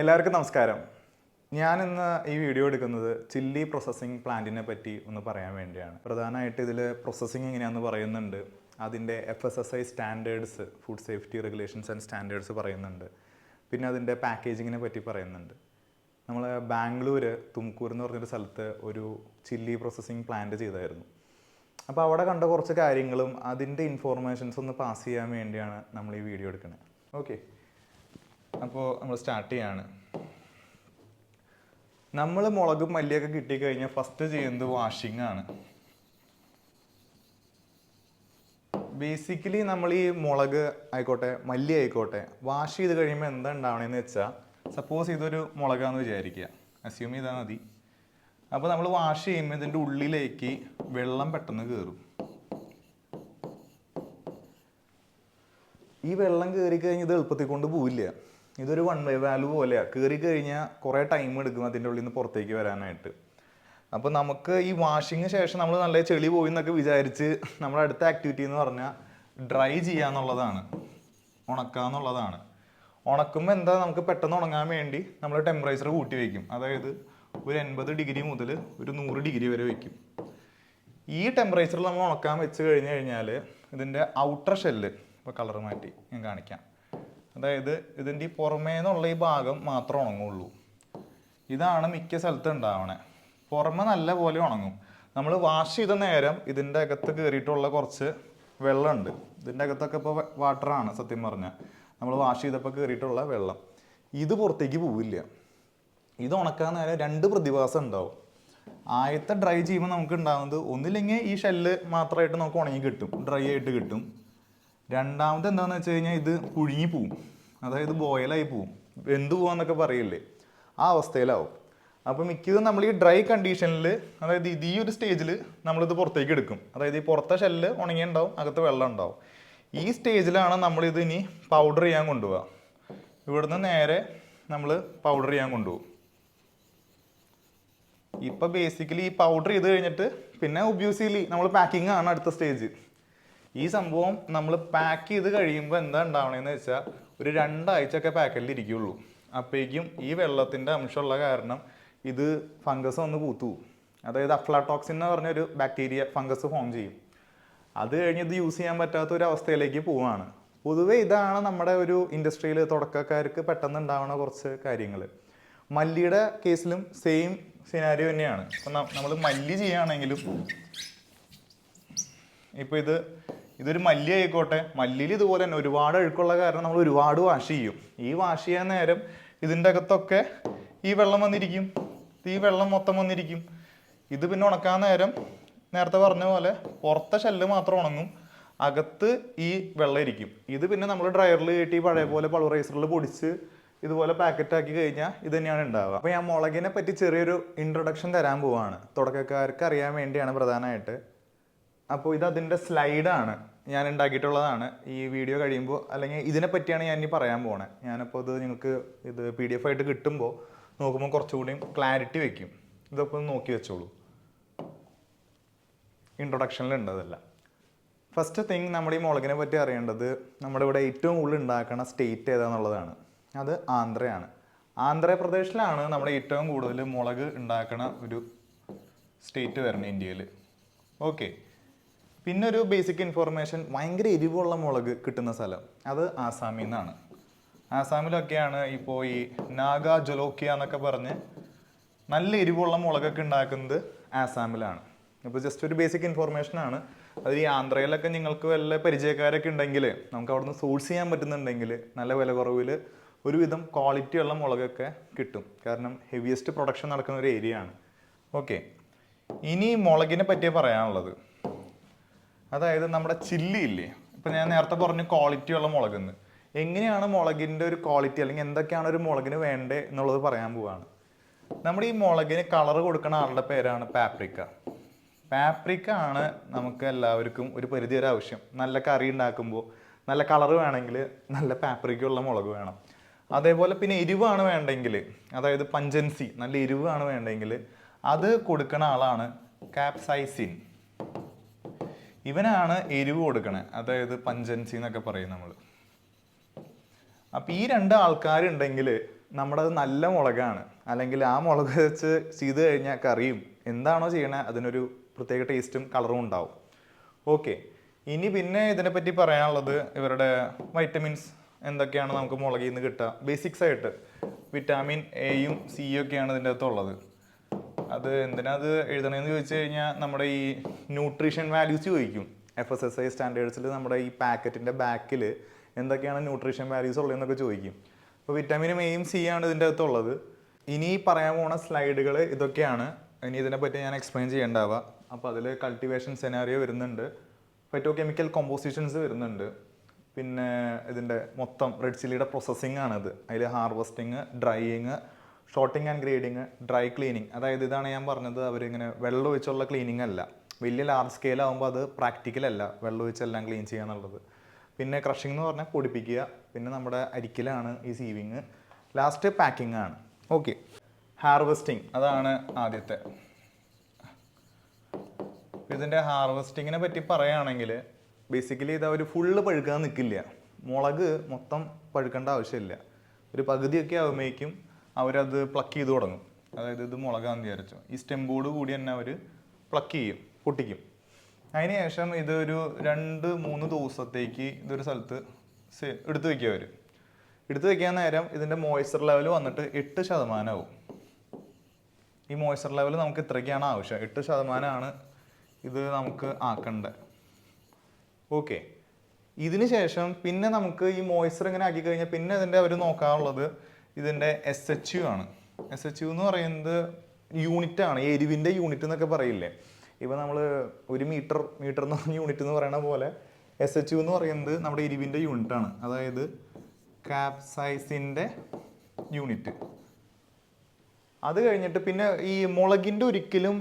എല്ലാവർക്കും നമസ്കാരം. ഞാനിന്ന് ഈ വീഡിയോ എടുക്കുന്നത് ചില്ലി പ്രോസസ്സിംഗ് പ്ലാന്റിനെ പറ്റി ഒന്ന് പറയാൻ വേണ്ടിയാണ്. പ്രധാനമായിട്ട് ഇതിൽ പ്രോസസ്സിംഗ് എങ്ങനെയാണെന്ന് പറയുന്നുണ്ട്, അതിൻ്റെ FSSAI standards, food safety regulations and standards പറയുന്നുണ്ട്, പിന്നെ അതിൻ്റെ പാക്കേജിങ്ങിനെ പറ്റി പറയുന്നുണ്ട്. നമ്മൾ ബാംഗ്ലൂർ തുംകൂർ എന്ന് പറഞ്ഞൊരു സ്ഥലത്ത് ഒരു ചില്ലി പ്രോസസ്സിംഗ് പ്ലാന്റ് ചെയ്തായിരുന്നു. അപ്പോൾ അവിടെ കണ്ട കുറച്ച് കാര്യങ്ങളും അതിൻ്റെ ഇൻഫോർമേഷൻസ് ഒന്ന് പാസ് ചെയ്യാൻ വേണ്ടിയാണ് നമ്മൾ ഈ വീഡിയോ എടുക്കുന്നത്. ഓക്കെ, അപ്പോൾ നമ്മൾ സ്റ്റാർട്ട് ചെയ്യാണ്. നമ്മൾ മുളകും മല്ലിയൊക്കെ കിട്ടിക്കഴിഞ്ഞാൽ ഫസ്റ്റ് ചെയ്യുന്നത് വാഷിംഗ് ആണ്. ബേസിക്കലി നമ്മൾ ഈ മുളക് ആയിക്കോട്ടെ മല്ലി ആയിക്കോട്ടെ വാഷ് ചെയ്ത് കഴിയുമ്പോൾ എന്താ ഉണ്ടാവണമെന്ന് വെച്ചാൽ, സപ്പോസ് ഇതൊരു മുളകാന്ന് വിചാരിക്കുക, അസ്യൂം ചെയ്താൽ മതി. അപ്പോൾ നമ്മൾ വാഷ് ചെയ്യുമ്പോൾ ഇതിൻ്റെ ഉള്ളിലേക്ക് വെള്ളം പെട്ടെന്ന് കയറും. ഈ വെള്ളം കയറി കഴിഞ്ഞ് ഇത് എളുപ്പത്തിൽ കൊണ്ട് പോവില്ല. ഇതൊരു വൺ വേ വാൽവ് പോലെയാണ്. കയറി കഴിഞ്ഞാൽ കുറേ ടൈം എടുക്കും അതിൻ്റെ ഉള്ളിൽ നിന്ന് പുറത്തേക്ക് വരാനായിട്ട്. അപ്പോൾ നമുക്ക് ഈ വാഷിങ്ങിന് ശേഷം നമ്മൾ നല്ല ചെളി പോയി എന്നൊക്കെ വിചാരിച്ച് നമ്മുടെ അടുത്ത ആക്ടിവിറ്റി എന്ന് പറഞ്ഞാൽ ഡ്രൈ ചെയ്യുക എന്നുള്ളതാണ്, ഉണക്കുക എന്നുള്ളതാണ്. ഉണക്കുമ്പോൾ എന്താ, നമുക്ക് പെട്ടെന്ന് ഉണങ്ങാൻ വേണ്ടി നമ്മൾ ടെമ്പറേച്ചർ കൂട്ടി വയ്ക്കും. അതായത് ഒരു 80 ഡിഗ്രി മുതൽ ഒരു 100 ഡിഗ്രി വരെ വയ്ക്കും. ഈ ടെമ്പറേച്ചറിൽ നമ്മൾ ഉണക്കാൻ വെച്ച് കഴിഞ്ഞാൽ ഇതിൻ്റെ ഔട്ടർ ഷെല്ല്, ഇപ്പോൾ കളർ മാറ്റി ഞാൻ കാണിക്കാം, അതായത് ഇതിൻ്റെ ഈ പുറമേ നിന്നുള്ള ഈ ഭാഗം മാത്രം ഉണങ്ങുള്ളൂ. ഇതാണ് മിക്ക സ്ഥലത്തും ഉണ്ടാവണേ. പുറമെ നല്ല പോലെ ഉണങ്ങും. നമ്മൾ വാഷ് ചെയ്ത നേരം ഇതിൻ്റെ അകത്ത് കയറിയിട്ടുള്ള കുറച്ച് വെള്ളമുണ്ട്. ഇതിൻ്റെ അകത്തൊക്കെ ഇപ്പോൾ വാട്ടറാണ് സത്യം പറഞ്ഞാൽ. നമ്മൾ വാഷ് ചെയ്തപ്പോൾ കയറിയിട്ടുള്ള വെള്ളം ഇത് പുറത്തേക്ക് പോവില്ല. ഇത് ഉണക്കാൻ നേരം 2 പ്രതിഭാസം ഉണ്ടാവും. ആദ്യത്തെ ഡ്രൈ ചെയ്യുമ്പോൾ നമുക്ക് ഉണ്ടാകുന്നത് ഒന്നില്ലെങ്കിൽ ഈ ഷെല്ല് മാത്രമായിട്ട് നമുക്ക് ഉണങ്ങി കിട്ടും, ഡ്രൈ ആയിട്ട് കിട്ടും. രണ്ടാമത് എന്താണെന്ന് വെച്ച് കഴിഞ്ഞാൽ ഇത് പുഴുങ്ങി പോവും, അതായത് ബോയിലായി പോവും, വെന്ത് പോവാന്നൊക്കെ പറയില്ലേ, ആ അവസ്ഥയിലാവും. അപ്പോൾ മിക്കതും നമ്മൾ ഈ ഡ്രൈ കണ്ടീഷനിൽ, അതായത് ഈ ഒരു സ്റ്റേജിൽ നമ്മളിത് പുറത്തേക്ക് എടുക്കും. അതായത് ഈ പുറത്തെ ഷെല്ല് ഉണങ്ങിയുണ്ടാവും, അകത്ത് വെള്ളം ഉണ്ടാവും. ഈ സ്റ്റേജിലാണ് നമ്മളിത് ഇനി പൗഡർ ചെയ്യാൻ കൊണ്ടുപോവുക. ഇവിടുന്ന് നേരെ നമ്മൾ പൗഡർ ചെയ്യാൻ കൊണ്ടുപോകും. ഇപ്പം ബേസിക്കലി ഈ പൗഡർ ചെയ്ത് കഴിഞ്ഞിട്ട് പിന്നെ ഒബ്വിയസ്ലി നമ്മൾ പാക്കിംഗ് ആണ് അടുത്ത സ്റ്റേജ്. ഈ സംഭവം നമ്മൾ പാക്ക് ചെയ്ത് കഴിയുമ്പോൾ എന്താ ഉണ്ടാവണമെന്ന് വെച്ചാൽ ഒരു 2 ആഴ്ചയൊക്കെ പാക്കറ്റിൽ ഇരിക്കുള്ളൂ. അപ്പോഴേക്കും ഈ വെള്ളത്തിൻ്റെ അംശമുള്ള കാരണം ഇത് ഫംഗസ് വന്ന് പൂത്തു. അതായത് അഫ്ലാടോക്സിൻ എന്ന് പറഞ്ഞൊരു ബാക്ടീരിയ ഫംഗസ് ഫോം ചെയ്യും. അത് കഴിഞ്ഞ് ഇത് യൂസ് ചെയ്യാൻ പറ്റാത്ത ഒരു അവസ്ഥയിലേക്ക് പോവാണ്. പൊതുവെ ഇതാണ് നമ്മുടെ ഒരു ഇൻഡസ്ട്രിയിൽ തുടക്കക്കാർക്ക് പെട്ടെന്ന് ഉണ്ടാവുന്ന കുറച്ച് കാര്യങ്ങൾ. മല്ലിയുടെ കേസിലും സെയിം സിനാരിയോ തന്നെയാണ്. ഇപ്പം നമ്മൾ മല്ലി ചെയ്യുകയാണെങ്കിലും, ഇപ്പോൾ ഇതൊരു മല്ലി ആയിക്കോട്ടെ, മല്ലിയിൽ ഇതുപോലെ തന്നെ ഒരുപാട് അഴുക്കുള്ള കാരണം നമ്മൾ ഒരുപാട് വാഷ് ചെയ്യും. ഈ വാഷ് ചെയ്യാൻ നേരം ഇതിൻ്റെ അകത്തൊക്കെ ഈ വെള്ളം വന്നിരിക്കും, ഈ വെള്ളം മൊത്തം വന്നിരിക്കും. ഇത് പിന്നെ ഉണക്കാൻ നേരം നേരത്തെ പറഞ്ഞ പോലെ പുറത്തെ ഷെല്ല് മാത്രം ഉണങ്ങും, അകത്ത് ഈ വെള്ളം ഇരിക്കും. ഇത് പിന്നെ നമ്മൾ ഡ്രയറിൽ കയറ്റി പഴയ പോലെ പൾവറൈസറിൽ പൊടിച്ച് ഇതുപോലെ പാക്കറ്റാക്കി കഴിഞ്ഞാൽ ഇത് തന്നെയാണ് ഉണ്ടാവുക. അപ്പോൾ ഞാൻ മുളകിനെ പറ്റി ചെറിയൊരു ഇൻട്രൊഡക്ഷൻ തരാൻ പോവാണ്, തുടക്കക്കാർക്ക് അറിയാൻ വേണ്ടിയാണ് പ്രധാനമായിട്ട്. അപ്പോൾ ഇത് അതിൻ്റെ സ്ലൈഡാണ്, ഞാൻ ഉണ്ടാക്കിയിട്ടുള്ളതാണ്. ഈ വീഡിയോ കഴിയുമ്പോൾ അല്ലെങ്കിൽ ഇതിനെ പറ്റിയാണ് ഞാൻ ഇനി പറയാൻ പോണത്. ഞാനപ്പോൾ ഇത് നിങ്ങൾക്ക് PDF ആയിട്ട് കിട്ടുമ്പോൾ നോക്കുമ്പോൾ കുറച്ചുകൂടിയും ക്ലാരിറ്റി വയ്ക്കും. ഇതൊക്കെ ഒന്ന് നോക്കി വെച്ചോളൂ. ഇൻട്രൊഡക്ഷനിലുണ്ട് അതല്ല. ഫസ്റ്റ് തിങ്, നമ്മുടെ ഈ മുളകിനെ പറ്റി അറിയേണ്ടത്, നമ്മുടെ ഇവിടെ ഏറ്റവും കൂടുതൽ ഉണ്ടാക്കുന്ന സ്റ്റേറ്റ് ഏതാണെന്നുള്ളതാണ്. അത് ആന്ധ്രയാണ്. ആന്ധ്രാപ്രദേശിലാണ് നമ്മുടെ ഏറ്റവും കൂടുതൽ മുളക് ഉണ്ടാക്കുന്ന ഒരു സ്റ്റേറ്റ് വരുന്നത് ഇന്ത്യയിൽ. ഓക്കെ, പിന്നെ ഒരു ബേസിക് ഇൻഫോർമേഷൻ, ഭയങ്കര എരിവുള്ള മുളക് കിട്ടുന്ന സ്ഥലം അത് ആസാമിൽ നിന്നാണ്. ആസാമിലൊക്കെയാണ് ഇപ്പോൾ ഈ നാഗ ജൊലോക്കിയ എന്നൊക്കെ പറഞ്ഞ് നല്ല എരിവുള്ള മുളകൊക്കെ ഉണ്ടാക്കുന്നത് ആസാമിലാണ്. ഇപ്പോൾ ജസ്റ്റ് ഒരു ബേസിക് ഇൻഫോർമേഷനാണ്. അത് ഈ ആന്ധ്രയിലൊക്കെ നിങ്ങൾക്ക് വല്ല പരിചയക്കാരൊക്കെ ഉണ്ടെങ്കിൽ, നമുക്ക് അവിടുന്ന് സോഴ്സ് ചെയ്യാൻ പറ്റുന്നുണ്ടെങ്കിൽ നല്ല വില കുറവിൽ ഒരുവിധം ക്വാളിറ്റിയുള്ള മുളകൊക്കെ കിട്ടും. കാരണം ഹെവിയസ്റ്റ് പ്രൊഡക്ഷൻ നടക്കുന്ന ഒരു ഏരിയ ആണ്. ഓക്കെ, ഇനി മുളകിനെ പറ്റിയേ പറയാനുള്ളത്. അതായത് നമ്മുടെ ചില്ലി ഇല്ലേ, ഇപ്പം ഞാൻ നേരത്തെ പറഞ്ഞു ക്വാളിറ്റിയുള്ള മുളകെന്ന്. എങ്ങനെയാണ് മുളകിൻ്റെ ഒരു ക്വാളിറ്റി, അല്ലെങ്കിൽ എന്തൊക്കെയാണ് ഒരു മുളകിന് വേണ്ടേ എന്നുള്ളത് പറയാൻ പോവാണ്. നമ്മുടെ ഈ മുളകിന് കളർ കൊടുക്കുന്ന ആളുടെ പേരാണ് പാപ്രിക്ക. പാപ്രിക്ക ആണ് നമുക്ക് എല്ലാവർക്കും ഒരു പരിധി വരെ ആവശ്യം. നല്ല കറി ഉണ്ടാക്കുമ്പോൾ നല്ല കളർ വേണമെങ്കിൽ നല്ല പാപ്രിക്കയുള്ള മുളക് വേണം. അതേപോലെ പിന്നെ എരിവാണ് വേണ്ടെങ്കിൽ, അതായത് പഞ്ചൻസി, നല്ല എരിവാണ് വേണ്ടെങ്കിൽ അത് കൊടുക്കുന്ന ആളാണ് കാപ്സൈസിൻ. ഇവനാണ് എരിവ് കൊടുക്കണേ, അതായത് പഞ്ചൻസി എന്നൊക്കെ പറയും നമ്മൾ. അപ്പം ഈ 2 ആൾക്കാരുണ്ടെങ്കിൽ നമ്മുടെ അത് നല്ല മുളകാണ്, അല്ലെങ്കിൽ ആ മുളക് വെച്ച് ചെയ്ത് കഴിഞ്ഞാൽ കറിയും എന്താണോ ചെയ്യണേ അതിനൊരു പ്രത്യേക ടേസ്റ്റും കളറും ഉണ്ടാവും. ഓക്കെ, ഇനി പിന്നെ ഇതിനെപ്പറ്റി പറയാനുള്ളത് ഇവരുടെ വൈറ്റമിൻസ് എന്തൊക്കെയാണ് നമുക്ക് മുളകിൽ നിന്ന് കിട്ടുക. ബേസിക്സ് ആയിട്ട് വിറ്റാമിൻ എയും സിയും ഒക്കെയാണ് ഇതിൻ്റെ അകത്തുള്ളത്. അത് എന്തിനാ അത് എഴുതണമെന്ന് ചോദിച്ചു കഴിഞ്ഞാൽ നമ്മുടെ ഈ ന്യൂട്രീഷൻ വാല്യൂസ് ചോദിക്കും. FSSAI സ്റ്റാൻഡേർഡ്സിൽ നമ്മുടെ ഈ പാക്കറ്റിൻ്റെ ബാക്കിൽ എന്തൊക്കെയാണ് ന്യൂട്രീഷൻ വാല്യൂസ് ഉള്ളതെന്നൊക്കെ ചോദിക്കും. അപ്പോൾ വിറ്റാമിനും എയും സി ആണ് ഇതിൻ്റെ അകത്തുള്ളത്. ഇനി പറയാൻ പോണ സ്ലൈഡുകൾ ഇതൊക്കെയാണ്. ഇനി ഇതിനെപ്പറ്റി ഞാൻ എക്സ്പ്ലെയിൻ ചെയ്യേണ്ടാവുക. അപ്പോൾ അതിൽ കൾട്ടിവേഷൻ സെനാറിയോ വരുന്നുണ്ട്, ഫൈറ്റോ കെമിക്കൽ കോമ്പോസിഷൻസ് വരുന്നുണ്ട്, പിന്നെ ഇതിൻ്റെ മൊത്തം റെഡ് ചില്ലിയുടെ പ്രോസസ്സിംഗ് ആണത്. അതിൽ harvesting, drying, shorting and grading, dry cleaning. അതായത് ഇതാണ് ഞാൻ പറഞ്ഞത്, അവരിങ്ങനെ വെള്ളം ഒഴിച്ചുള്ള ക്ലീനിങ് അല്ല. വലിയ ലാർജ് സ്കെയിൽ ആകുമ്പോൾ അത് പ്രാക്ടിക്കൽ അല്ല, വെള്ളം ഒഴിച്ചെല്ലാം ക്ലീൻ ചെയ്യുക എന്നുള്ളത്. പിന്നെ ക്രഷിംഗ് എന്ന് പറഞ്ഞാൽ പൊടിപ്പിക്കുക, പിന്നെ നമ്മുടെ അരിക്കലാണ് ഈ സീവിങ്, ലാസ്റ്റ് പാക്കിംഗ് ആണ്. ഓക്കെ, ഹാർവെസ്റ്റിംഗ് അതാണ് ആദ്യത്തെ. ഇതിൻ്റെ ഹാർവെസ്റ്റിങ്ങിനെ പറ്റി പറയുകയാണെങ്കിൽ ബേസിക്കലി ഇത് അവർ ഫുള്ള് പഴുക്കാൻ നിൽക്കില്ല. മുളക് മൊത്തം പഴുക്കേണ്ട ആവശ്യമില്ല. ഒരു പകുതിയൊക്കെ ആകുമ്പോഴേക്കും അവരത് പ്ലക്ക് ചെയ്ത് തുടങ്ങും. അതായത് ഇത് മുളകാന്ന് വിചാരിച്ചോ, ഈ സ്റ്റെമ്പോട് കൂടി തന്നെ അവർ പ്ലക്ക് ചെയ്യും, പൊട്ടിക്കും. അതിന് ശേഷം ഇതൊരു 2-3 ദിവസത്തേക്ക് ഇതൊരു സ്ഥലത്ത് എടുത്തു വയ്ക്കുക. അവർ എടുത്തു വയ്ക്കാൻ നേരം ഇതിൻ്റെ മോയ്സ്ചർ ലെവൽ വന്നിട്ട് 8% ആവും. ഈ മോയ്സ്ചർ ലെവൽ നമുക്ക് ഇത്രയ്ക്കാണ് ആവശ്യം, 8% ഇത് നമുക്ക് ആക്കണ്ടേ. ഓക്കെ, ഇതിന് ശേഷം പിന്നെ നമുക്ക് ഈ മോയ്സ്ചർ ഇങ്ങനെ ആക്കി കഴിഞ്ഞാൽ പിന്നെ ഇതിൻ്റെ അവർ നോക്കാനുള്ളത് ഇതിൻ്റെ SHU ആണ്. SHU എന്ന് പറയുന്നത് യൂണിറ്റാണ്, എരിവിൻ്റെ യൂണിറ്റ് എന്നൊക്കെ പറയില്ലേ. ഇപ്പോൾ നമ്മൾ 1 മീറ്റർ എന്ന് പറഞ്ഞ യൂണിറ്റ് എന്ന് പറയുന്ന പോലെ SHU എന്ന് പറയുന്നത് നമ്മുടെ എരിവിൻ്റെ യൂണിറ്റാണ്. അതായത് കാപ്സൈസിൻ്റെ യൂണിറ്റ്. അത് കഴിഞ്ഞിട്ട് പിന്നെ ഈ മുളകിൻ്റെ ഒരിക്കലും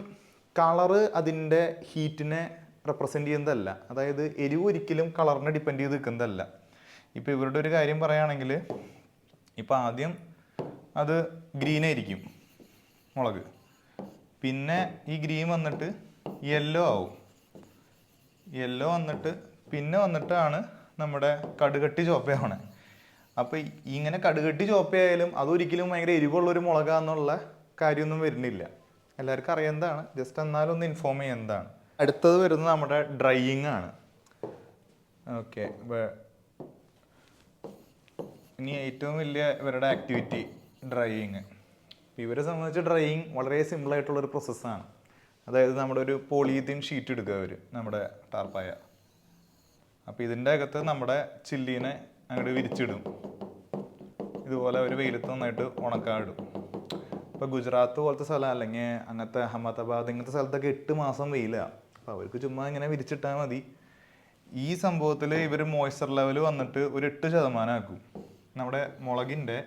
കളറ് അതിൻ്റെ ഹീറ്റിനെ റെപ്രസെൻ്റ് ചെയ്യുന്നതല്ല. അതായത് എരിവ് ഒരിക്കലും കളറിനെ ഡിപ്പെൻഡ് ചെയ്ത് നിൽക്കുന്നതല്ല. ഇപ്പോൾ ഇവരുടെ ഒരു കാര്യം പറയുകയാണെങ്കിൽ, ഇപ്പോൾ ആദ്യം അത് ഗ്രീൻ ആയിരിക്കും മുളക്, പിന്നെ ഈ ഗ്രീൻ വന്നിട്ട് യെല്ലോ ആവും. യെല്ലോ വന്നിട്ട് പിന്നെ വന്നിട്ടാണ് നമ്മുടെ കടുകട്ടി ചുവപ്പയാവണേ. അപ്പോൾ ഇങ്ങനെ കടുകട്ടി ചുവപ്പയായാലും അതൊരിക്കലും ഭയങ്കര എരിവുള്ളൊരു മുളകാന്നുള്ള കാര്യമൊന്നും വരുന്നില്ല. എല്ലാവർക്കും അറിയുന്നതാണ്, ജസ്റ്റ് എന്നാലും ഒന്ന് ഇൻഫോം ചെയ്യുന്നതാണ്. അടുത്തത് വരുന്നത് നമ്മുടെ ഡ്രൈയിങ് ആണ്. ഓക്കെ, ഇനി ഏറ്റവും വലിയ ഇവരുടെ ആക്ടിവിറ്റി ഡ്രൈയിങ്. ഇവരെ സംബന്ധിച്ച് ഡ്രൈയിങ് വളരെ സിമ്പിളായിട്ടുള്ളൊരു പ്രോസസ്സാണ്. അതായത് നമ്മുടെ ഒരു പോളിതീൻ ഷീറ്റ് എടുക്കുക അവർ, നമ്മുടെ ടാർപ്പായ. അപ്പോൾ ഇതിൻ്റെ അകത്ത് നമ്മുടെ ചില്ലീനെ അങ്ങോട്ട് വിരിച്ചിടും. ഇതുപോലെ ഒരു വെയിലത്ത് നന്നായിട്ട് ഉണക്കാടും. ഇപ്പോൾ ഗുജറാത്ത് പോലത്തെ സ്ഥലം, അല്ലെങ്കിൽ അങ്ങനത്തെ അഹമ്മദാബാദ് ഇങ്ങനത്തെ സ്ഥലത്തൊക്കെ 8 മാസം വെയിലാണ്. അപ്പോൾ അവർക്ക് ചുമ്മാ ഇങ്ങനെ വിരിച്ചിട്ടാൽ മതി. ഈ സംഭവത്തിൽ ഇവർ മോയ്സ്ചർ ലെവൽ വന്നിട്ട് ഒരു 8% ആക്കും. നമ്മുടെ മുളകിൻ്റെ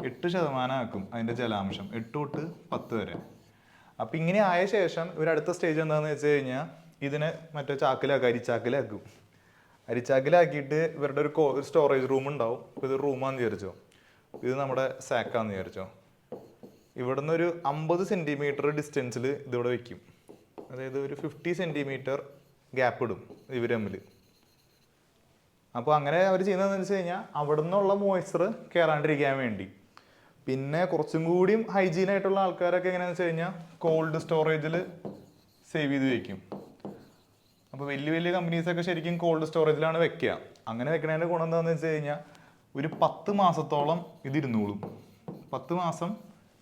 8% ആക്കും അതിൻ്റെ ജലാംശം, 8 തൊട്ട് 10 വരെ. അപ്പം ഇങ്ങനെ ആയ ശേഷം ഇവർ അടുത്ത സ്റ്റേജ് എന്താണെന്ന് വെച്ച് കഴിഞ്ഞാൽ ഇതിനെ മറ്റേ ചാക്കിലാക്കും, അരിച്ചാക്കിലാക്കും. അരിച്ചാക്കിലാക്കിയിട്ട് ഇവരുടെ ഒരു സ്റ്റോറേജ് റൂം ഉണ്ടാവും. ഇപ്പോൾ ഇത് റൂമാന്ന് വിചാരിച്ചോ, ഇത് നമ്മുടെ സാക്കാന്ന് വിചാരിച്ചോ. ഇവിടുന്ന് ഒരു 50 സെൻറ്റിമീറ്റർ ഡിസ്റ്റൻസിൽ ഇതിവിടെ വയ്ക്കും. അതായത് ഒരു 50 സെൻറ്റിമീറ്റർ ഗ്യാപ്പ് ഇടും ഇവർ തമ്മിൽ. അപ്പോൾ അങ്ങനെ അവർ ചെയ്യുന്നതെന്ന് വെച്ച് കഴിഞ്ഞാൽ അവിടെ നിന്നുള്ള മോയ്സ്ചർ കയറാണ്ടിരിക്കാൻ വേണ്ടി. പിന്നെ കുറച്ചും കൂടിയും ഹൈജീനായിട്ടുള്ള ആൾക്കാരൊക്കെ എങ്ങനെയാണെന്ന് വെച്ച് കഴിഞ്ഞാൽ കോൾഡ് സ്റ്റോറേജിൽ സേവ് ചെയ്ത് വയ്ക്കും. അപ്പോൾ വലിയ വലിയ കമ്പനീസൊക്കെ ശരിക്കും കോൾഡ് സ്റ്റോറേജിലാണ് വെക്കുക. അങ്ങനെ വെക്കണതിൻ്റെ ഗുണം എന്താണെന്ന് വെച്ച് കഴിഞ്ഞാൽ ഒരു 10 മാസത്തോളം ഇതിരുന്നോളും. 10 മാസം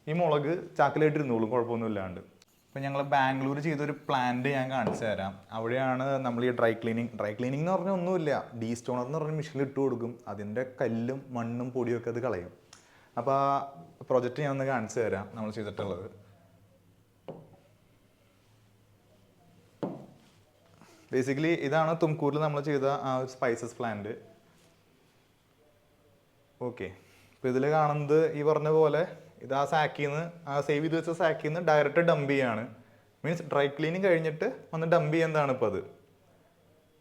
ഈ മുളക് ചാക്കിലായിട്ട് ഇരുന്നോളും കുഴപ്പമൊന്നുമില്ലാണ്ട്. ഇപ്പം ഞങ്ങൾ ബാംഗ്ലൂർ ചെയ്തൊരു പ്ലാന്റ് ഞാൻ കാണിച്ചു തരാം. അവിടെയാണ് നമ്മൾ ഈ ഡ്രൈ ക്ലീനിങ് എന്ന് പറഞ്ഞാൽ ഒന്നുമില്ല, ഡീസ്റ്റോണർ എന്ന് പറഞ്ഞ മെഷീനിൽ ഇട്ട് കൊടുക്കും. അതിൻ്റെ കല്ലും മണ്ണും പൊടിയൊക്കെ അത് കളയും. അപ്പോൾ ആ പ്രൊജക്റ്റ് ഞാൻ ഒന്ന് കാണിച്ചു തരാം നമ്മൾ ചെയ്തിട്ടുള്ളത്. ബേസിക്കലി ഇതാണ് തുംകൂറിൽ നമ്മൾ ചെയ്ത ആ സ്പൈസസ് പ്ലാന്റ്. ഓക്കെ, ഇപ്പോൾ ഇതിൽ കാണുന്നത് ഈ പറഞ്ഞ പോലെ ഇത് ആ സാക്കിൽ നിന്ന്, ആ സേവ് ചെയ്ത് വെച്ച സാക്കിൽ നിന്ന് ഡയറക്റ്റ് ഡംപ് ചെയ്യാണ്. മീൻസ് ഡ്രൈ ക്ലീനിങ് കഴിഞ്ഞിട്ട് വന്ന് ഡംപ് ചെയ്യുന്നതാണ് ഇപ്പോൾ അത്.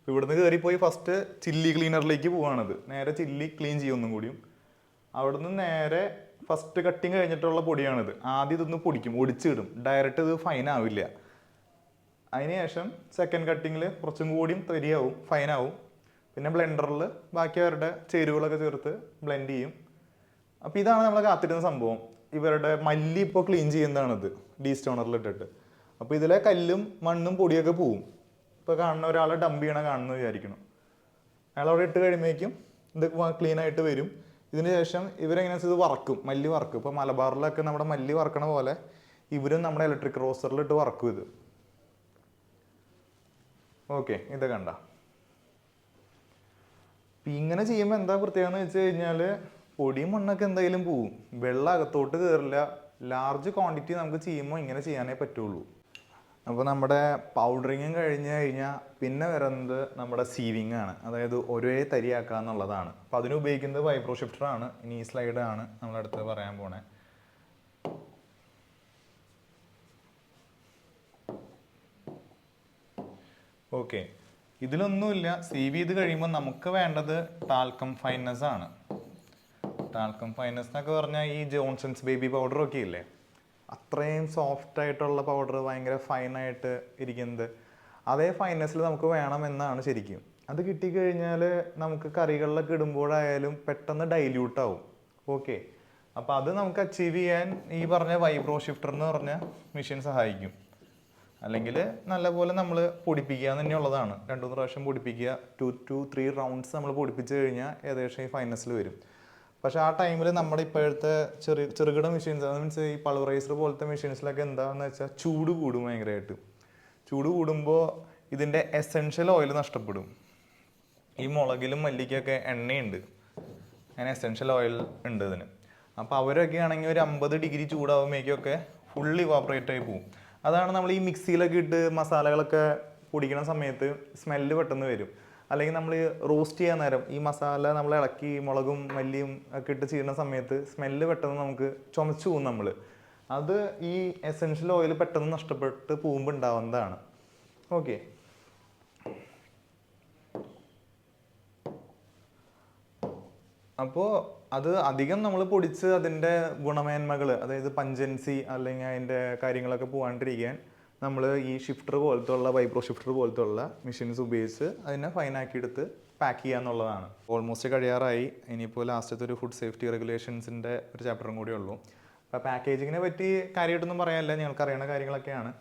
ഇവിടുന്ന് കയറിപ്പോയി ഫസ്റ്റ് ചില്ലി ക്ലീനറിലേക്ക് പോവാണത്. നേരെ ചില്ലി ക്ലീൻ ചെയ്യും ഒന്നും കൂടിയും. അവിടുന്ന് നേരെ ഫസ്റ്റ് കട്ടിങ് കഴിഞ്ഞിട്ടുള്ള പൊടിയാണിത്. ആദ്യം ഇതൊന്ന് പൊടിക്കും, ഒടിച്ചിടും. ഡയറക്റ്റ് ഇത് ഫൈൻ ആവില്ല. അതിനുശേഷം സെക്കൻഡ് കട്ടിങ്ങിൽ കുറച്ചും കൂടിയും തരിയാവും, ഫൈനാവും. പിന്നെ ബ്ലെൻഡറിൽ ബാക്കി അവരുടെ ചേരുവകളൊക്കെ ചേർത്ത് ബ്ലെൻഡ് ചെയ്യും. അപ്പോൾ ഇതാണ് നമ്മൾ കാത്തിരുന്ന സംഭവം. ഇവരുടെ മല്ലി ഇപ്പോൾ ക്ലീൻ ചെയ്യുന്നതാണിത്, ഡീസ്റ്റോണറിൽ ഇട്ടിട്ട്. അപ്പോൾ ഇതിലെ കല്ലും മണ്ണും പൊടിയൊക്കെ പോവും. ഇപ്പോൾ കാണുന്ന ഒരാളെ ഡംപ് ചെയ്യണ കാണുന്നത് വിചാരിക്കണം. അയാൾ അവിടെ ഇട്ട് കഴിയുമ്പോഴേക്കും ഇത് ക്ലീൻ ആയിട്ട് വരും. ഇതിന് ശേഷം ഇവരെങ്ങനെ ഇത് വറക്കും, മല്ലി വറക്കും. ഇപ്പോൾ മലബാറിലൊക്കെ നമ്മുടെ മല്ലി വറക്കണ പോലെ ഇവരും നമ്മുടെ ഇലക്ട്രിക് റോസ്റ്ററിലിട്ട് വറക്കും ഇത്. ഓക്കെ, ഇത് കണ്ട. ഇങ്ങനെ ചെയ്യുമ്പോൾ എന്താ പ്രത്യേകത എന്ന് വെച്ച് കഴിഞ്ഞാൽ പൊടിയും മണ്ണൊക്കെ എന്തായാലും പോവും, വെള്ളം അകത്തോട്ട് കയറില്ല. ലാർജ് ക്വാണ്ടിറ്റി നമുക്ക് ചെയ്യുമ്പോൾ ഇങ്ങനെ ചെയ്യാനേ പറ്റുള്ളൂ. അപ്പോൾ നമ്മുടെ പൗഡറിങ്ങും കഴിഞ്ഞ് കഴിഞ്ഞാൽ പിന്നെ വരുന്നത് നമ്മുടെ സീവിങ് ആണ്, അതായത് ഒരേ തരിയാക്കുക എന്നുള്ളതാണ്. അപ്പോൾ അതിന് ഉപയോഗിക്കുന്നത് വൈബ്രോ ഷിഫ്റ്ററാണ്. ഇനി ഈ സ്ലൈഡാണ് നമ്മളടുത്ത് പറയാൻ പോണേ. ഓക്കെ, ഇതിലൊന്നുമില്ല. സീവ് ചെയ്ത് കഴിയുമ്പോൾ നമുക്ക് വേണ്ടത് ടാൽക്കം ഫൈനസ് ആണ്. ടാൽക്കം ഫൈനസ് എന്നൊക്കെ പറഞ്ഞാൽ ഈ ജോൺസൺസ് ബേബി പൗഡറൊക്കെ ഇല്ലേ, അത്രയും സോഫ്റ്റ് ആയിട്ടുള്ള പൗഡർ, ഭയങ്കര ഫൈനായിട്ട് ഇരിക്കുന്നത്, അതേ ഫൈനസിൽ നമുക്ക് വേണമെന്നാണ് ശരിക്കും. അത് കിട്ടിക്കഴിഞ്ഞാൽ നമുക്ക് കറികളിലൊക്കെ ഇടുമ്പോഴായാലും പെട്ടെന്ന് ഡൈല്യൂട്ട് ആവും. ഓക്കെ, അപ്പോൾ അത് നമുക്ക് അച്ചീവ് ചെയ്യാൻ ഈ പറഞ്ഞ വൈബ്രോ ഷിഫ്റ്റർ എന്ന് പറഞ്ഞ മെഷീൻ സഹായിക്കും. അല്ലെങ്കിൽ നല്ലപോലെ നമ്മൾ പൊടിപ്പിക്കുക തന്നെയുള്ളതാണ്. 2-3 പ്രാവശ്യം പൊടിപ്പിക്കുക, 2 to 3 റൗണ്ട്സ് നമ്മൾ പൊടിപ്പിച്ച് കഴിഞ്ഞാൽ ഏകദേശം ഈ ഫൈനസിൽ വരും. പക്ഷെ ആ ടൈമിൽ നമ്മുടെ ഇപ്പോഴത്തെ ചെറുകിട മെഷീൻസ്, മീൻസ് ഈ പൾവറൈസർ പോലത്തെ മെഷീൻസിലൊക്കെ എന്താണെന്ന് വെച്ചാൽ ചൂട് കൂടും ഭയങ്കരമായിട്ട്. ചൂട് കൂടുമ്പോൾ ഇതിൻ്റെ എസെൻഷ്യൽ ഓയിൽ നഷ്ടപ്പെടും. ഈ മുളകിലും മല്ലിക്കൊക്കെ എണ്ണയുണ്ട്, അങ്ങനെ എസെൻഷ്യൽ ഓയിൽ ഉണ്ട് ഇതിന്. അപ്പോൾ അവരൊക്കെ ആണെങ്കിൽ ഒരു 50 ഡിഗ്രി ചൂടാകുമ്പോഴേക്കൊക്കെ ഫുള്ളി ഇവാപ്പറേറ്റ് ആയി പോകും. അതാണ് നമ്മൾ ഈ മിക്സിയിലൊക്കെ ഇട്ട് മസാലകളൊക്കെ പൊടിക്കണ സമയത്ത് സ്മെല്ല് പെട്ടെന്ന് വരും. അല്ലെങ്കിൽ നമ്മൾ റോസ്റ്റ് ചെയ്യാൻ നേരം ഈ മസാല നമ്മൾ ഇളക്കി മുളകും മല്ലിയും ഒക്കെ ഇട്ട് ചെയ്യുന്ന സമയത്ത് സ്മെല്ല് പെട്ടെന്ന് നമുക്ക് ചുമച്ചു പോകും നമ്മൾ. അത് ഈ എസെൻഷ്യൽ ഓയിൽ പെട്ടെന്ന് നഷ്ടപ്പെട്ട് പോകുമ്പോൾ ഉണ്ടാവുന്നതാണ്. ഓക്കെ, അപ്പോൾ അത് അധികം നമ്മൾ പൊടിച്ച് അതിൻ്റെ ഗുണമേന്മകൾ, അതായത് പഞ്ചൻസി അല്ലെങ്കിൽ അതിൻ്റെ കാര്യങ്ങളൊക്കെ പോകാണ്ടിരിക്കാൻ നമ്മൾ ഈ ഷിഫ്റ്റർ പോലത്തെ ഉള്ള വൈബ്രോ ഷിഫ്റ്റർ പോലത്തെ ഉള്ള മെഷീൻസ് ഉപയോഗിച്ച് അതിനെ ഫൈനാക്കി എടുത്ത് പാക്ക് ചെയ്യുക എന്നുള്ളതാണ്. ഓൾമോസ്റ്റ് കഴിയാറായി. ഇനിയിപ്പോൾ ലാസ്റ്റത്തെ ഒരു ഫുഡ് സേഫ്റ്റി റെഗുലേഷൻസിൻ്റെ ഒരു ചാപ്റ്ററും കൂടി ഉള്ളൂ. അപ്പോൾ പാക്കേജിങ്ങിനെ പറ്റി കാര്യമായിട്ടൊന്നും പറയാനില്ല, ഞങ്ങൾക്ക് അറിയുന്ന കാര്യങ്ങളൊക്കെയാണ്.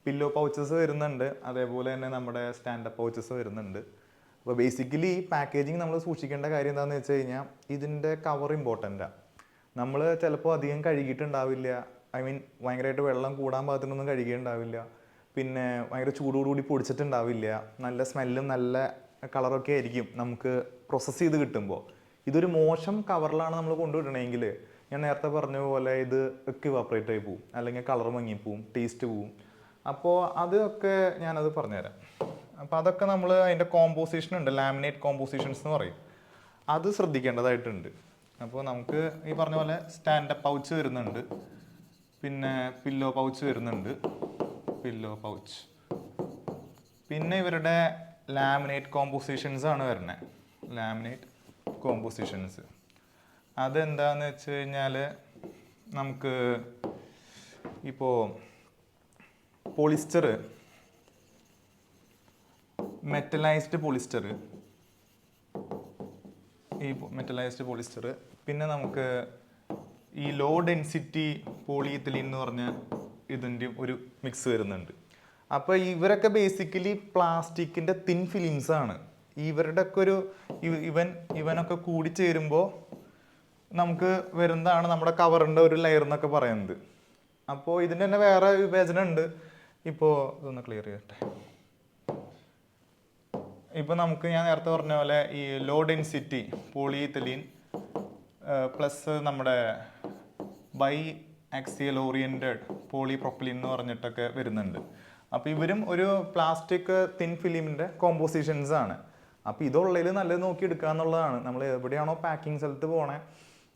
പില്ലോ പൗച്ചസ് വരുന്നുണ്ട്, അതേപോലെ തന്നെ നമ്മുടെ സ്റ്റാൻഡപ്പ് പൗച്ചസ് വരുന്നുണ്ട്. അപ്പോൾ ബേസിക്കലി പാക്കേജിങ് നമ്മൾ സൂക്ഷിക്കേണ്ട കാര്യം എന്താണെന്ന് വെച്ച് കഴിഞ്ഞാൽ ഇതിൻ്റെ കവർ ഇമ്പോർട്ടൻ്റാണ്. നമ്മൾ ചിലപ്പോൾ അധികം കഴുകിയിട്ടുണ്ടാവില്ല, ഐ മീൻ ഭയങ്കരമായിട്ട് വെള്ളം കൂടാൻ പാകത്തിനൊന്നും കഴുകിയിട്ടുണ്ടാവില്ല, പിന്നെ ഭയങ്കര ചൂടോടുകൂടി പൊടിച്ചിട്ടുണ്ടാവില്ല, നല്ല സ്മെല്ലും നല്ല കളറൊക്കെ ആയിരിക്കും നമുക്ക് പ്രോസസ്സ് ചെയ്ത് കിട്ടുമ്പോൾ. ഇതൊരു മോശം കവറിലാണ് നമ്മൾ കൊണ്ടുവിടണമെങ്കിൽ ഞാൻ നേരത്തെ പറഞ്ഞ പോലെ ഇത് ഒക്കെ ഇവാപ്പറേറ്റ് ആയി പോവും, അല്ലെങ്കിൽ കളർ മങ്ങിപ്പോവും, ടേസ്റ്റ് പോവും. അപ്പോൾ അതൊക്കെ ഞാനത് പറഞ്ഞുതരാം. അപ്പോൾ അതൊക്കെ നമ്മൾ അതിൻ്റെ കോമ്പോസിഷൻ ഉണ്ട്, ലാമിനേറ്റ് കോമ്പോസിഷൻസ് എന്ന് പറയും, അത് ശ്രദ്ധിക്കേണ്ടതായിട്ടുണ്ട്. അപ്പോൾ നമുക്ക് ഈ പറഞ്ഞ പോലെ സ്റ്റാൻഡപ്പ് പൗച്ച് വരുന്നുണ്ട്, പിന്നെ പില്ലോ പൗച്ച് വരുന്നുണ്ട്, പില്ലോ പൗച്ച്, പിന്നെ ഇവരുടെ ലാമിനേറ്റ് കോമ്പോസിഷൻസ് ആണ് വരുന്നത്. ലാമിനേറ്റ് കോമ്പോസിഷൻസ് അതെന്താണെന്ന് വെച്ച് കഴിഞ്ഞാൽ നമുക്ക് ഇപ്പോൾ പോളിസ്റ്റർ, മെറ്റലൈസ്ഡ് പോളിസ്റ്റർ, ഈ മെറ്റലൈസ്ഡ് പോളിസ്റ്റർ, പിന്നെ നമുക്ക് ഈ ലോ ഡെൻസിറ്റി പോളിയെത്തിലീൻ എന്ന് പറഞ്ഞ ഇതിൻ്റെ ഒരു മിക്സ് വരുന്നുണ്ട്. അപ്പോൾ ഇവരൊക്കെ ബേസിക്കലി പ്ലാസ്റ്റിക്കിൻ്റെ തിൻ ഫിലിംസ് ആണ്. ഇവരുടെ ഒക്കെ ഒരു ഇവനൊക്കെ കൂടി ചേരുമ്പോൾ നമുക്ക് വരുന്നതാണ് നമ്മുടെ കവറിൻ്റെ ഒരു ലെയർ എന്നൊക്കെ പറയുന്നത്. അപ്പോൾ ഇതിൻ്റെ തന്നെ വേറെ വിവേചനം ഉണ്ട്. ഇപ്പോൾ ഇതൊന്ന് ക്ലിയർ ചെയ്യട്ടെ. ഇപ്പോൾ നമുക്ക് ഞാൻ നേരത്തെ പറഞ്ഞ പോലെ ഈ ലോ ഡെൻസിറ്റി പോളിയെത്തിലീൻ പ്ലസ് നമ്മുടെ ബൈ ആക്സിയൽ ഓറിയൻറ്റഡ് പോളിപ്രൊപ്പലിൻ എന്ന് പറഞ്ഞിട്ടൊക്കെ വരുന്നുണ്ട്. അപ്പോൾ ഇവരും ഒരു പ്ലാസ്റ്റിക് തിൻ ഫിലിമിൻ്റെ കോമ്പോസിഷൻസ് ആണ്. അപ്പോൾ ഇതുള്ളതിൽ നല്ലത് നോക്കി എടുക്കുക എന്നുള്ളതാണ്. നമ്മൾ എവിടെയാണോ പാക്കിംഗ് സ്ഥലത്ത് പോകണേ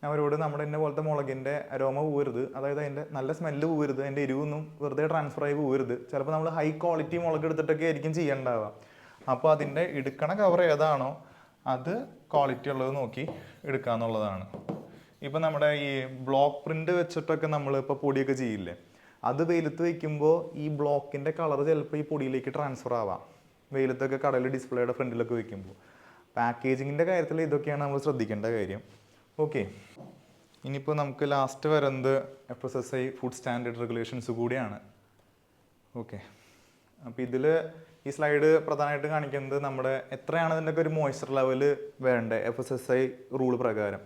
അവരോട് നമ്മുടെ ഇന്ന പോലത്തെ മുളകിൻ്റെ അരോമ പോകരുത്, അതായത് അതിൻ്റെ നല്ല സ്മെല്ല് പോകരുത്, അതിൻ്റെ എരിവൊന്നും വെറുതെ ട്രാൻസ്ഫർ ആയി പോകരുത്. ചിലപ്പോൾ നമ്മൾ ഹൈ ക്വാളിറ്റി മുളക് എടുത്തിട്ടൊക്കെ ആയിരിക്കും ചെയ്യേണ്ടാവുക. അപ്പോൾ അതിൻ്റെ എടുക്കണ കവർ ഏതാണോ അത് ക്വാളിറ്റി ഉള്ളത് നോക്കി എടുക്കുക എന്നുള്ളതാണ്. ഇപ്പം നമ്മുടെ ഈ ബ്ലോക്ക് പ്രിൻ്റ് വെച്ചിട്ടൊക്കെ നമ്മൾ ഇപ്പോൾ പൊടിയൊക്കെ ചെയ്യില്ലേ, അത് വെയിലത്ത് വയ്ക്കുമ്പോൾ ഈ ബ്ലോക്കിൻ്റെ കളർ ചിലപ്പോൾ ഈ പൊടിയിലേക്ക് ട്രാൻസ്ഫർ ആവാം, വെയിലത്തൊക്കെ കടയിൽ ഡിസ്പ്ലേയുടെ ഫ്രണ്ടിലൊക്കെ വയ്ക്കുമ്പോൾ. പാക്കേജിങ്ങിൻ്റെ കാര്യത്തിൽ ഇതൊക്കെയാണ് നമ്മൾ ശ്രദ്ധിക്കേണ്ട കാര്യം. ഓക്കെ, ഇനിയിപ്പോൾ നമുക്ക് ലാസ്റ്റ് വരുന്നത് FSSAI ഫുഡ് സ്റ്റാൻഡേർഡ് റെഗുലേഷൻസ് കൂടിയാണ്. ഓക്കെ, അപ്പോൾ ഇതിൽ ഈ സ്ലൈഡ് പ്രധാനമായിട്ട് കാണിക്കുന്നത് നമ്മുടെ എത്രയാണ് ഇതിൻ്റെയൊക്കെ ഒരു മോയ്സ്ചർ ലെവൽ വേണ്ടത് FSSAI റൂൾ പ്രകാരം.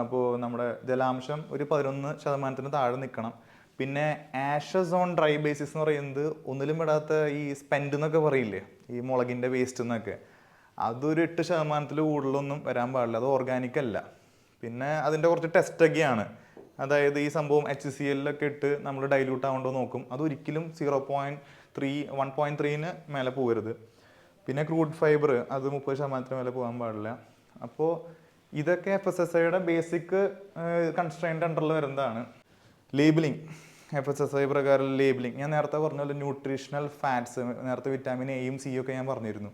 അപ്പോൾ നമ്മുടെ ജലാംശം ഒരു 11% താഴെ നിൽക്കണം. പിന്നെ ആഷസ് ഓൺ ഡ്രൈ ബേസിസ് എന്ന് പറയുന്നത് ഒന്നിലും പെടാത്ത ഈ സ്പെൻഡ് എന്നൊക്കെ പറയില്ലേ, ഈ മുളകിൻ്റെ വേസ്റ്റ് എന്നൊക്കെ, അതൊരു 8% കൂടുതലൊന്നും വരാൻ പാടില്ല. അത് ഓർഗാനിക് അല്ല. പിന്നെ അതിൻ്റെ കുറച്ച് ടെസ്റ്റൊക്കെയാണ്. അതായത് ഈ സംഭവം HCl ഇട്ട് നമ്മൾ ഡൈല്യൂട്ട് ആവുണ്ടോ നോക്കും. അതൊരിക്കലും 0.3 1.3 മേലെ പോകരുത്. പിന്നെ ക്രൂഡ് ഫൈബർ അത് 30% മേലെ പോകാൻ പാടില്ല. അപ്പോൾ ഇതൊക്കെ FSSAIയുടെ ബേസിക് കൺസ്ട്രെയിൻ്റ് അണ്ടറിൽ വരുന്നതാണ്. ലേബിളിംഗ്, FSSAI പ്രകാരം ലേബിളിംഗ് ഞാൻ നേരത്തെ പറഞ്ഞ പോലെ ന്യൂട്രീഷണൽ ഫാറ്റ്സ്, നേരത്തെ വിറ്റാമിൻ എയും സിയും ഒക്കെ ഞാൻ പറഞ്ഞിരുന്നു.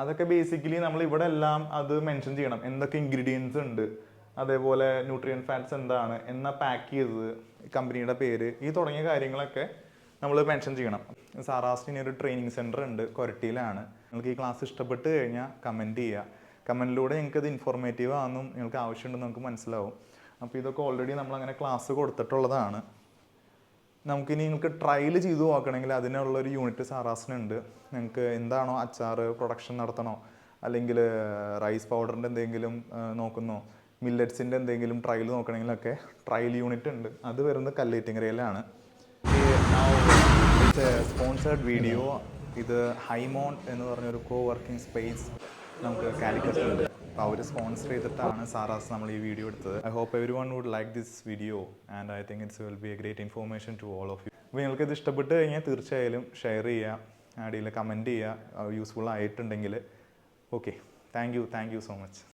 അതൊക്കെ ബേസിക്കലി നമ്മൾ ഇവിടെ എല്ലാം അത് മെൻഷൻ ചെയ്യണം, എന്തൊക്കെ ഇൻഗ്രീഡിയൻസ് ഉണ്ട്, അതേപോലെ ന്യൂട്രിയൻ ഫാറ്റ്സ് എന്താണ്, എന്നാ പാക്ക് ചെയ്തത്, കമ്പനിയുടെ പേര്, ഈ തുടങ്ങിയ കാര്യങ്ങളൊക്കെ നമ്മൾ മെൻഷൻ ചെയ്യണം. സാറാസിന് ഒരു ട്രെയിനിങ് സെൻറ്റർ ഉണ്ട്, കൊരട്ടിയിലാണ്. നിങ്ങൾക്ക് ഈ ക്ലാസ് ഇഷ്ടപ്പെട്ട് കഴിഞ്ഞാൽ കമൻറ്റ് ചെയ്യുക. കമൻറ്റിലൂടെ നിങ്ങൾക്ക് ഇത് ഇൻഫോർമേറ്റീവ് ആണെന്നും നിങ്ങൾക്ക് ആവശ്യമുണ്ടെന്ന് നമുക്ക് മനസ്സിലാവും. അപ്പോൾ ഇതൊക്കെ ഓൾറെഡി നമ്മളങ്ങനെ ക്ലാസ് കൊടുത്തിട്ടുള്ളതാണ്. നമുക്കിനി നിങ്ങൾക്ക് ട്രയൽ ചെയ്ത് നോക്കണമെങ്കിൽ അതിനുള്ളൊരു യൂണിറ്റ് സാറാസിനുണ്ട്. നിങ്ങൾക്ക് എന്താണോ അച്ചാർ പ്രൊഡക്ഷൻ നടത്തണോ, അല്ലെങ്കിൽ റൈസ് പൗഡറിൻ്റെ എന്തെങ്കിലും നോക്കുന്നോ, മില്ലറ്റ്സിൻ്റെ എന്തെങ്കിലും ട്രയൽ നോക്കണമെങ്കിലൊക്കെ ട്രയൽ യൂണിറ്റ് ഉണ്ട്. അത് വരുന്നത് കല്ലേറ്റിങ്ങരയിലാണ്. Sponsored video. ഇത് ഹൈമോൺ എന്ന് പറഞ്ഞൊരു കോ വർക്കിംഗ് സ്പേസ് നമുക്ക് കാലിക്കറ്റുണ്ട്. അപ്പോൾ അവർ സ്പോൺസർ ചെയ്തിട്ടാണ് സാറാസ് നമ്മൾ ഈ വീഡിയോ എടുത്തത്. I hope everyone would like this video and I think it's will be a great information to all of you. അപ്പോൾ നിങ്ങൾക്ക് ഇത് ഇഷ്ടപ്പെട്ട് കഴിഞ്ഞാൽ തീർച്ചയായും ഷെയർ ചെയ്യുക, അടിയിൽ കമൻറ്റ് ചെയ്യുക യൂസ്ഫുൾ ആയിട്ടുണ്ടെങ്കിൽ. Okay, thank you so much.